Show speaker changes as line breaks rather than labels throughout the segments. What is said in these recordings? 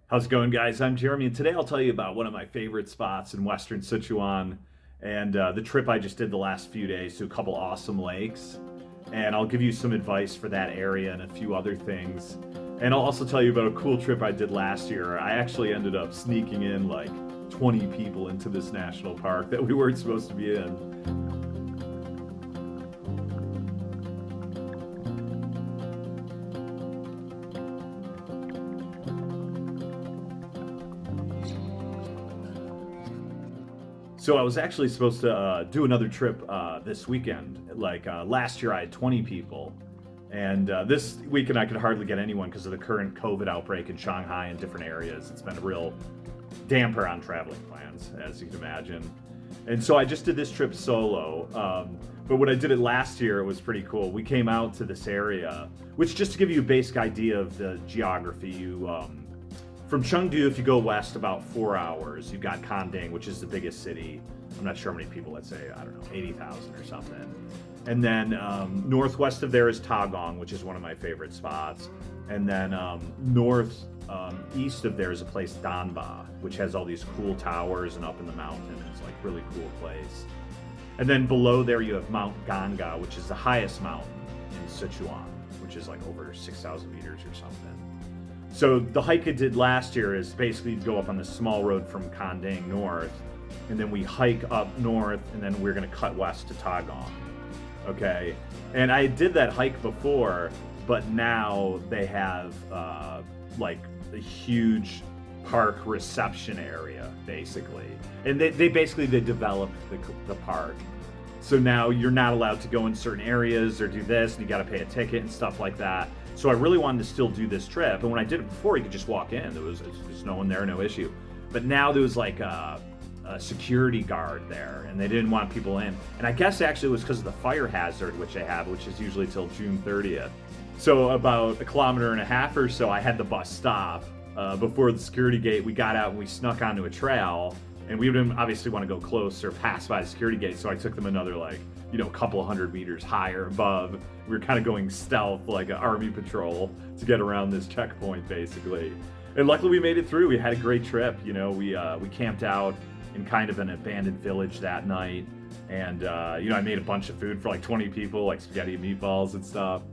How's it going, guys? I'm Jeremy, and today I'll tell you about one of my favorite spots in Western Sichuan and the trip I just did the last few days to a couple awesome lakes. And I'll give you some advice for that area and a few other things. And I'll also tell you about a cool trip I did last year. I actually ended up sneaking in like 20 people into this national park that we weren't supposed to be in. So I was actually supposed to do another trip this weekend. Last year, I had 20 people, and this weekend I could hardly get anyone because of the current COVID outbreak in Shanghai and different areas. It's been a real damper on traveling plans, as you can imagine. And so I just did this trip solo. But when I did it last year, it was pretty cool. We came out to this area, which, just to give you a basic idea of the geography, from Chengdu, if you go west about 4 hours, you've got Kanding, which is the biggest city. I'm not sure how many people, let's say, I don't know, 80,000 or something. And then northwest of there is Tagong, which is one of my favorite spots. And then east of there is a place, Danba, which has all these cool towers and up in the mountain. It's like really cool place. And then below there you have Mount Ganga, which is the highest mountain in Sichuan, which is like over 6,000 meters or something. So the hike I did last year is basically go up on this small road from Kanding north, and then we hike up north, and then we're gonna cut west to Tagong. Okay, and I did that hike before, but now they have like a huge park reception area basically, and they basically developed the park. So now you're not allowed to go in certain areas or do this, and you got to pay a ticket and stuff like that. So I really wanted to still do this trip, and when I did it before, you could just walk in. There was no one there, no issue. But now there was like a security guard there, and they didn't want people in. And I guess actually it was because of the fire hazard, which they have, which is usually till June 30th. So about 1.5 kilometers or so, I had the bus stop before the security gate. We got out and we snuck onto a trail, and we didn't obviously want to go close or pass by the security gate, so I took them another a couple of 100 meters higher above. We were kind of going stealth like an army patrol to get around this checkpoint basically. And luckily we made it through. We had a great trip. We camped out in kind of an abandoned village that night, and I made a bunch of food for like 20 people, like spaghetti and meatballs and stuff.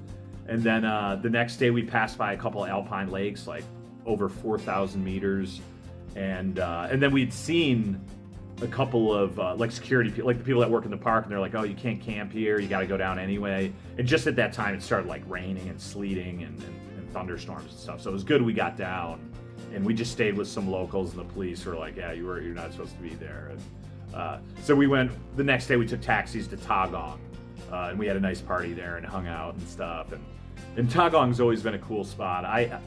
And then the next day we passed by a couple of alpine lakes, like over 4,000 meters. And then we'd seen a couple of security people, like the people that work in the park, and they're like, "Oh, you can't camp here. You got to go down anyway." And just at that time, it started like raining and sleeting and thunderstorms and stuff. So it was good we got down, and we just stayed with some locals, and the police were like, "Yeah, you're not supposed to be there." And so we went the next day. We took taxis to Tagong, and we had a nice party there and hung out and stuff. And Tagong's always been a cool spot. I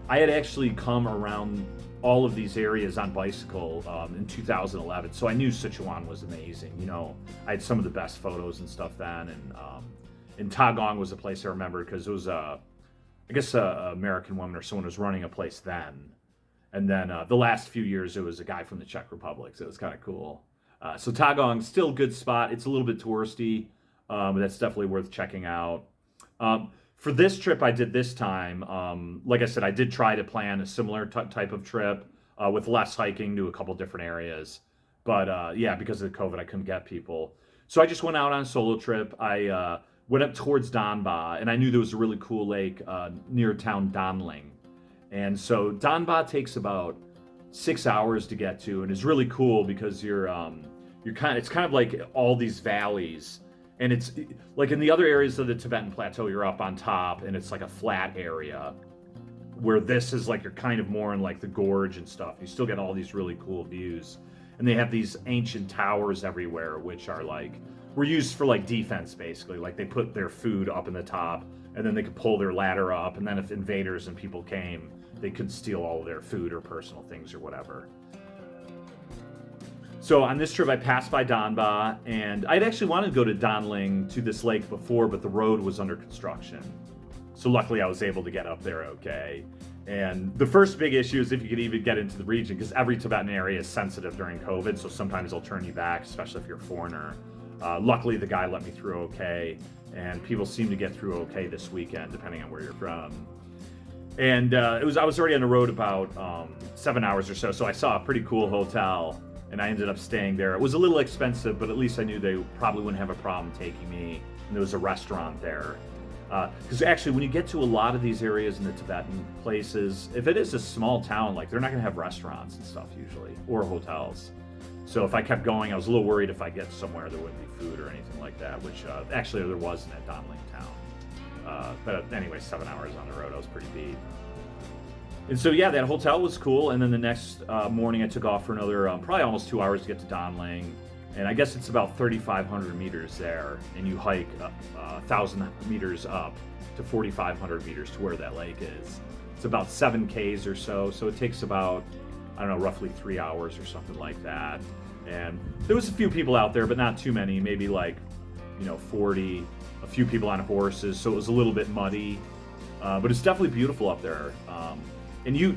had actually come around all of these areas on bicycle in 2011, so I knew Sichuan was amazing. I had some of the best photos and stuff then, and Tagong was a place I remember because it was I guess a American woman or someone was running a place then, and then the last few years it was a guy from the Czech Republic, so it was kind of cool. So Tagong, still a good spot. It's a little bit touristy, but that's definitely worth checking out. For this trip I did this time, like I said, I did try to plan a similar type of trip with less hiking to a couple different areas. But because of the COVID, I couldn't get people. So I just went out on a solo trip. I went up towards Danba, and I knew there was a really cool lake near town Danling. And so Danba takes about 6 hours to get to, and is really cool because it's kind of like all these valleys. And it's like in the other areas of the Tibetan Plateau, you're up on top and it's like a flat area, where this is like you're kind of more in like the gorge and stuff. You still get all these really cool views. And they have these ancient towers everywhere, which were used for like defense basically. Like they put their food up in the top, and then they could pull their ladder up, and then if invaders and people came, they could steal all of their food or personal things or whatever. So on this trip, I passed by Danba, and I'd actually wanted to go to Danling to this lake before, but the road was under construction. So luckily I was able to get up there okay. And the first big issue is if you could even get into the region, because every Tibetan area is sensitive during COVID, so sometimes they'll turn you back, especially if you're a foreigner. Luckily the guy let me through okay, and people seem to get through okay this weekend, depending on where you're from. And I was already on the road about 7 hours or so, so I saw a pretty cool hotel, and I ended up staying there. It was a little expensive, but at least I knew they probably wouldn't have a problem taking me. And there was a restaurant there. Because actually, when you get to a lot of these areas in the Tibetan places, if it is a small town, like they're not going to have restaurants and stuff usually, or hotels. So if I kept going, I was a little worried if I get somewhere there wouldn't be food or anything like that, which actually there was in that Donling town. But anyway, 7 hours on the road, I was pretty beat. And so yeah, that hotel was cool. And then the next morning, I took off for another probably almost 2 hours to get to Donling. And I guess it's about 3,500 meters there, and you hike 1,000 meters up to 4,500 meters to where that lake is. It's about 7 Ks or so, so it takes about, I don't know, roughly 3 hours or something like that. And there was a few people out there, but not too many, maybe like, 40, a few people on horses, so it was a little bit muddy. But it's definitely beautiful up there. And you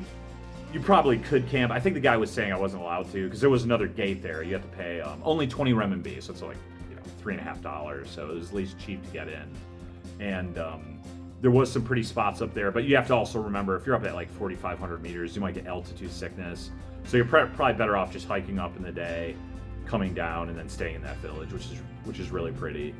probably could camp. I think the guy was saying I wasn't allowed to because there was another gate there. You have to pay only 20 renminbi, so it's like $3.50. So it was at least cheap to get in. And there was some pretty spots up there, but you have to also remember if you're up at like 4,500 meters, you might get altitude sickness. So you're probably better off just hiking up in the day, coming down, and then staying in that village, which is really pretty.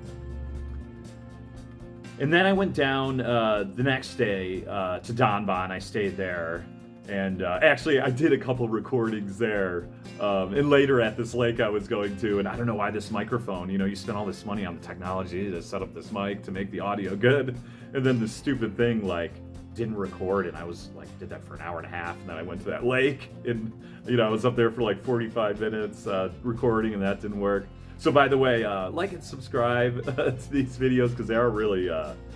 And then I went down the next day to Danban. I stayed there. And actually, I did a couple recordings there. And later at this lake I was going to, and I don't know why this microphone, you spend all this money on the technology to set up this mic to make the audio good. And then the stupid thing, didn't record. And I was did that for an hour and a half. And then I went to that lake and, I was up there for 45 minutes recording, and that didn't work. So by the way, like and subscribe to these videos because they are really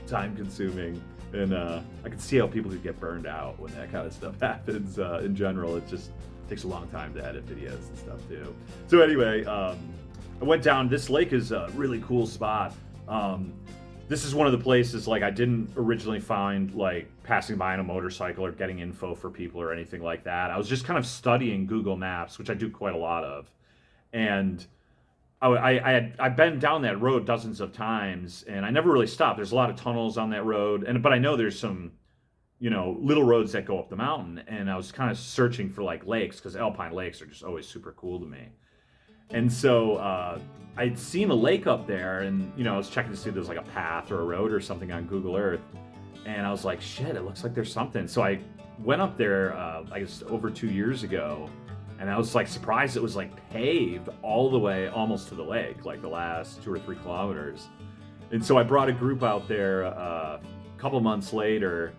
time consuming. And I can see how people could get burned out when that kind of stuff happens. In general, it just takes a long time to edit videos and stuff too. So anyway, I went down. This lake is a really cool spot. This is one of the places I didn't originally find passing by on a motorcycle or getting info for people or anything like that. I was just kind of studying Google Maps, which I do quite a lot of, and I've been down that road dozens of times, and I never really stopped. There's a lot of tunnels on that road, but I know there's some, little roads that go up the mountain, and I was kind of searching for lakes, because alpine lakes are just always super cool to me. And so I'd seen a lake up there, and I was checking to see if there was a path or a road or something on Google Earth, and I was like, shit, it looks like there's something. So I went up there, I guess over 2 years ago. And I was surprised it was paved all the way almost to the lake, the last 2 or 3 kilometers. And so I brought a group out there a couple months later,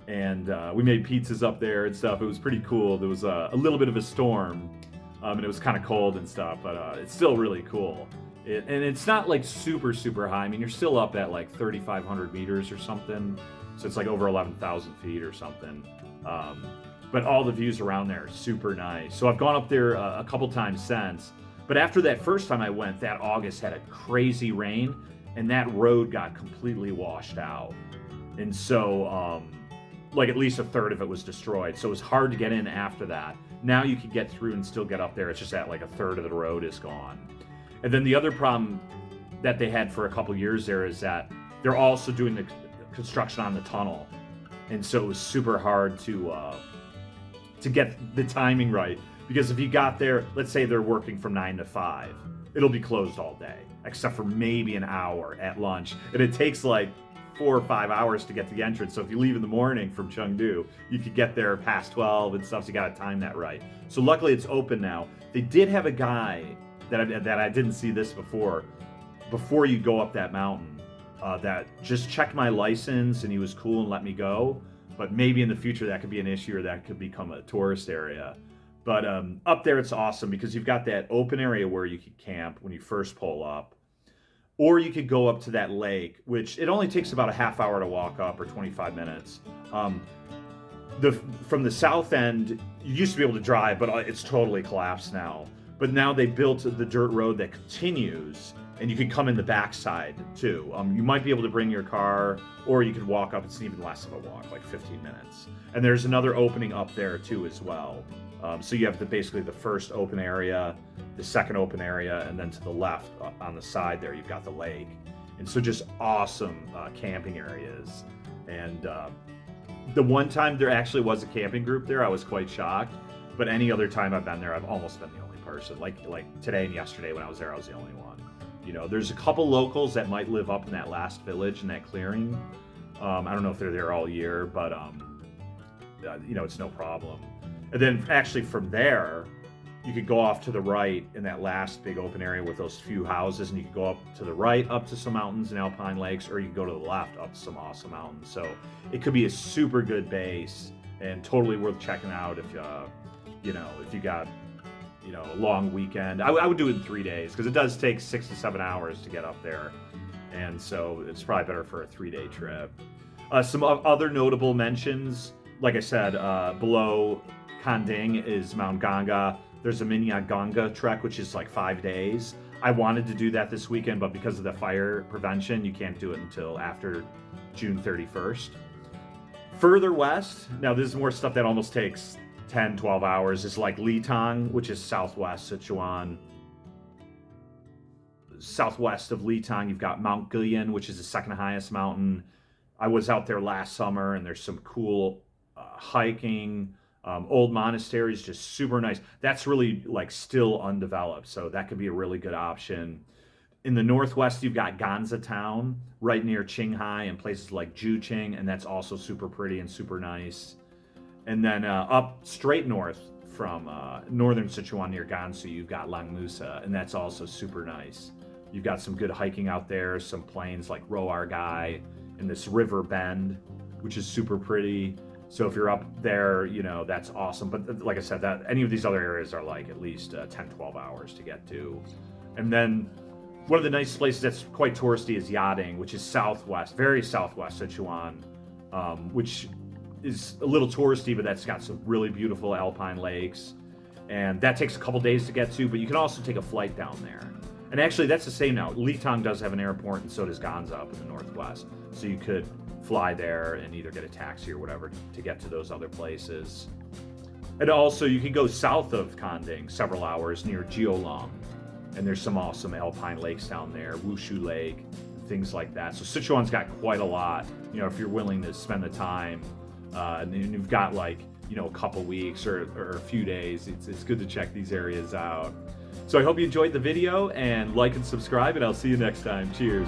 and we made pizzas up there and stuff. It was pretty cool. There was a little bit of a storm, and it was kind of cold and stuff, but it's still really cool. And it's not super, super high. I mean, you're still up at 3,500 meters or something. So it's over 11,000 feet or something. But all the views around there are super nice. So I've gone up there a couple times since. But after that first time I went, that August had a crazy rain, and that road got completely washed out. And so, at least a third of it was destroyed. So it was hard to get in after that. Now you can get through and still get up there. It's just that a third of the road is gone. And then the other problem that they had for a couple years there is that they're also doing the construction on the tunnel. And so it was super hard to get the timing right, because if you got there, let's say they're working from 9 to 5, it'll be closed all day except for maybe an hour at lunch, and it takes 4 or 5 hours to get to the entrance. So if you leave in the morning from Chengdu, you could get there past 12 and stuff, so you gotta time that right. So luckily it's open now. They did have a guy that I didn't see this before you go up that mountain, that just checked my license, and he was cool and let me go. But maybe in the future that could be an issue, or that could become a tourist area. But up there it's awesome because you've got that open area where you could camp when you first pull up. Or you could go up to that lake, which it only takes about a half hour to walk up, or 25 minutes. From the south end, you used to be able to drive, but it's totally collapsed now. But now they built the dirt road that continues, and you can come in the backside too. You might be able to bring your car, or you could walk up. It's even less of a walk, 15 minutes. And there's another opening up there too as well. So you have basically the first open area, the second open area, and then to the left on the side there, you've got the lake. And so just awesome camping areas. And The one time there actually was a camping group there, I was quite shocked. But any other time I've been there, I've almost been the only person. Like today and yesterday when I was there, I was the only one. You know, there's a couple locals that might live up in that last village in that clearing. I don't know if they're there all year, but you know, it's no problem. And then actually from there, you could go off to the right in that last big open area with those few houses, and you could go up to the right, up to some mountains and alpine lakes, or you can go to the left, up to some awesome mountains. So it could be a super good base and totally worth checking out if you know, if you got, you know, a long weekend. I would do it in 3 days because it does take 6 to 7 hours to get up there, and so it's probably better for a 3-day trip. Some other notable mentions, like I said, below Kanding is Mount Ganga. There's a Ganga trek, which is like 5 days. I wanted to do that this weekend, but because of the fire prevention, you can't do it until after June 31st. Further west, now this is more stuff that almost takes 10, 12 hours, is like Litang, which is southwest Sichuan. Southwest of Litang, you've got Mount Guilin, which is the second highest mountain. I was out there last summer, and there's some cool hiking, old monasteries, just super nice. That's really like still undeveloped, so that could be a really good option. In the northwest, you've got Ganza town right near Qinghai and places like Juqing, and that's also super pretty and super nice. And then up straight north from northern Sichuan near Gansu, you've got Langmusa, and that's also super nice. You've got some good hiking out there, some plains like Roargai, and this river bend, which is super pretty. So if you're up there, you know, that's awesome. But like I said, that any of these other areas are like at least 10, 12 hours to get to. And then one of the nice places that's quite touristy is Yading, which is southwest, very southwest Sichuan, which is a little touristy, but that's got some really beautiful alpine lakes. And that takes a couple days to get to, but you can also take a flight down there. And actually, that's the same now. Litang does have an airport, and so does Ganza up in the northwest. So you could fly there and either get a taxi or whatever to get to those other places. And also, you can go south of Kanding several hours near Jiolong, and there's some awesome alpine lakes down there, Wushu Lake, things like that. So Sichuan's got quite a lot, you know, if you're willing to spend the time, and you've got like, you know, a couple weeks or a few days. It's good to check these areas out. So I hope you enjoyed the video, and like and subscribe, and I'll see you next time. Cheers.